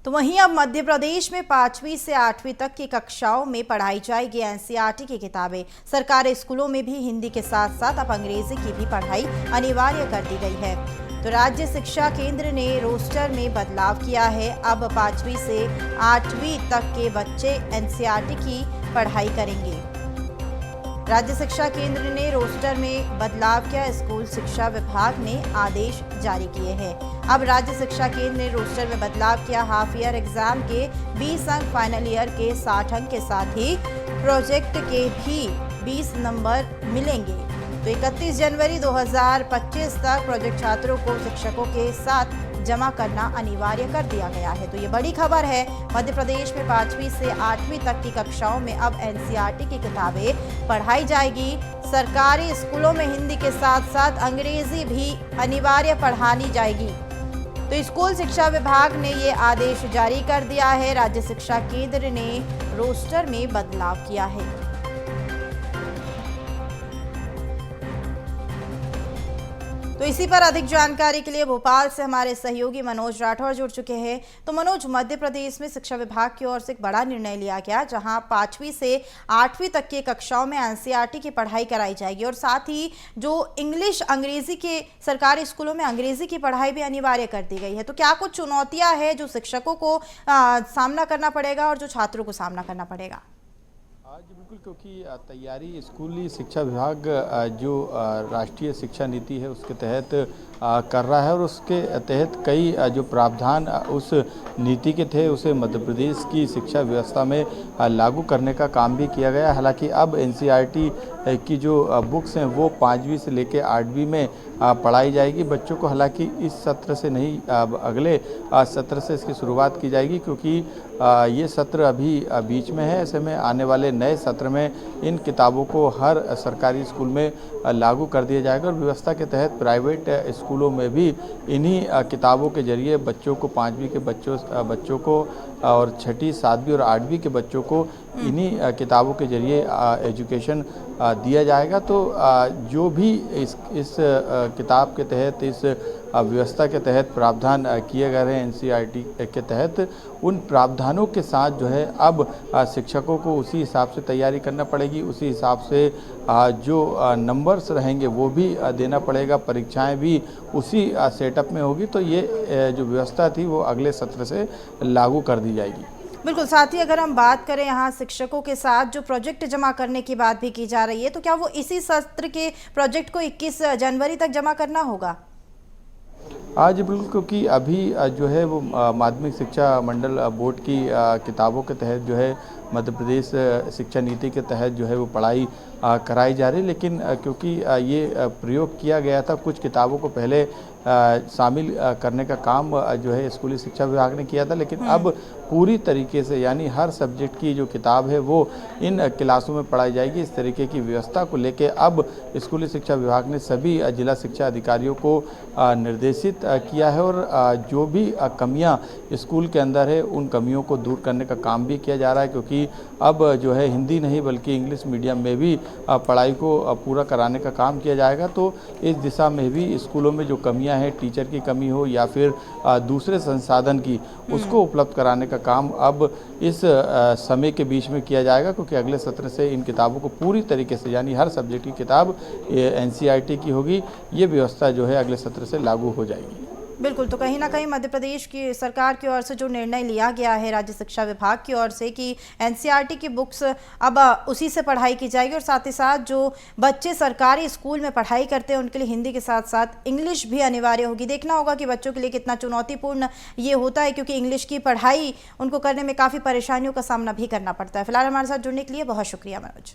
तो वहीं अब मध्य प्रदेश में 5वीं से 8वीं तक की कक्षाओं में पढ़ाई जाएगी एनसीईआरटी की किताबें। सरकारी स्कूलों में भी हिंदी के साथ साथ अब अंग्रेजी की भी पढ़ाई अनिवार्य कर दी गई है। तो राज्य शिक्षा केंद्र ने रोस्टर में बदलाव किया है। अब 5वीं से 8वीं तक के बच्चे एनसीईआरटी की पढ़ाई करेंगे। राज्य शिक्षा केंद्र ने रोस्टर में बदलाव किया। स्कूल शिक्षा विभाग ने आदेश जारी किए हैं। अब राज्य शिक्षा केंद्र ने रोस्टर में बदलाव किया। हाफ ईयर एग्जाम के 20 अंक, फाइनल ईयर के 60 अंक के साथ ही प्रोजेक्ट के भी 20 नंबर मिलेंगे। तो 31 जनवरी 2025 तक प्रोजेक्ट छात्रों को शिक्षकों के साथ जमा करना अनिवार्य कर दिया गया है। तो ये बड़ी खबर है। मध्य प्रदेश में 5वीं से 8वीं तक की कक्षाओं में अब एनसीईआरटी की किताबें पढ़ाई जाएगी। सरकारी स्कूलों में हिंदी के साथ साथ अंग्रेजी भी अनिवार्य पढ़ानी जाएगी। तो स्कूल शिक्षा विभाग ने ये आदेश जारी कर दिया है। राज्य शिक्षा केंद्र ने रोस्टर में बदलाव किया है। तो इसी पर अधिक जानकारी के लिए भोपाल से हमारे सहयोगी मनोज राठौर जुड़ चुके हैं। तो मनोज, मध्य प्रदेश में शिक्षा विभाग की ओर से एक बड़ा निर्णय लिया गया, जहां 5वीं से 8वीं तक की कक्षाओं में एनसीईआरटी की पढ़ाई कराई जाएगी और साथ ही जो इंग्लिश अंग्रेजी के सरकारी स्कूलों में अंग्रेजी की पढ़ाई भी अनिवार्य कर दी गई है। तो क्या कुछ चुनौतियां हैं जो शिक्षकों को सामना करना पड़ेगा और जो छात्रों को सामना करना पड़ेगा? जी बिल्कुल, क्योंकि तैयारी स्कूली शिक्षा विभाग जो राष्ट्रीय शिक्षा नीति है उसके तहत कर रहा है और उसके तहत कई जो प्रावधान उस नीति के थे उसे मध्य प्रदेश की शिक्षा व्यवस्था में लागू करने का काम भी किया गया। हालांकि अब एनसीईआरटी की जो बुक्स हैं वो 5वीं से लेकर 8वीं में पढ़ाई जाएगी बच्चों को। हालांकि इस सत्र से नहीं, अगले सत्र से इसकी शुरुआत की जाएगी, क्योंकि ये सत्र अभी बीच में है। ऐसे में आने वाले नए सत्र में इन किताबों को हर सरकारी स्कूल में लागू कर दिया जाएगा और व्यवस्था के तहत प्राइवेट स्कूलों में भी इन्हीं किताबों के जरिए बच्चों को 5वीं के बच्चों को और 6ठी, 7वीं और 8वीं के बच्चों को इन्हीं किताबों के जरिए एजुकेशन दिया जाएगा। तो जो भी इस किताब के तहत, इस व्यवस्था के तहत प्रावधान किए गए हैं एनसीईआरटी के तहत, उन प्रावधानों के साथ जो है अब शिक्षकों को उसी हिसाब से तैयारी करना पड़ेगी। उसी हिसाब से जो नंबर्स रहेंगे वो भी देना पड़ेगा। परीक्षाएं भी उसी सेटअप में होगी। तो ये जो व्यवस्था थी वो अगले सत्र से लागू कर दी जाएगी। बिल्कुल। साथ ही अगर हम बात करें यहाँ शिक्षकों के साथ जो प्रोजेक्ट जमा करने की बात भी की जा रही है, तो क्या वो इसी सत्र के प्रोजेक्ट को 21 जनवरी तक जमा करना होगा? आज बिल्कुल, क्योंकि अभी जो है वो माध्यमिक शिक्षा मंडल बोर्ड की किताबों के तहत जो है मध्य प्रदेश शिक्षा नीति के तहत जो है वो पढ़ाई कराई जा रही है। लेकिन क्योंकि ये प्रयोग किया गया था, कुछ किताबों को पहले शामिल करने का काम जो है स्कूली शिक्षा विभाग ने किया था, लेकिन अब पूरी तरीके से यानी हर सब्जेक्ट की जो किताब है वो इन क्लासों में पढ़ाई जाएगी। इस तरीके की व्यवस्था को लेकर अब स्कूली शिक्षा विभाग ने सभी जिला शिक्षा अधिकारियों को निर्देशित किया है और जो भी कमियां स्कूल के अंदर है उन कमियों को दूर करने का काम भी किया जा रहा है, क्योंकि अब जो है हिंदी नहीं बल्कि इंग्लिश मीडियम में भी पढ़ाई को पूरा कराने का काम किया जाएगा। तो इस दिशा में भी स्कूलों में जो कमियां हैं, टीचर की कमी हो या फिर दूसरे संसाधन की, उसको उपलब्ध कराने का काम अब इस समय के बीच में किया जाएगा, क्योंकि अगले सत्र से इन किताबों को पूरी तरीके से यानी हर सब्जेक्ट की किताब एनसीईआरटी की होगी। ये व्यवस्था जो है अगले सत्र से लागू हो जाएगी। बिल्कुल। तो कहीं ना कहीं मध्य प्रदेश की सरकार की ओर से जो निर्णय लिया गया है राज्य शिक्षा विभाग की ओर से कि एनसीईआरटी की बुक्स अब उसी से पढ़ाई की जाएगी और साथ ही साथ जो बच्चे सरकारी स्कूल में पढ़ाई करते हैं उनके लिए हिंदी के साथ साथ इंग्लिश भी अनिवार्य होगी। देखना होगा कि बच्चों के लिए कितना चुनौतीपूर्ण ये होता है, क्योंकि इंग्लिश की पढ़ाई उनको करने में काफ़ी परेशानियों का सामना भी करना पड़ता है। फिलहाल हमारे साथ जुड़ने के लिए बहुत शुक्रिया मनोज।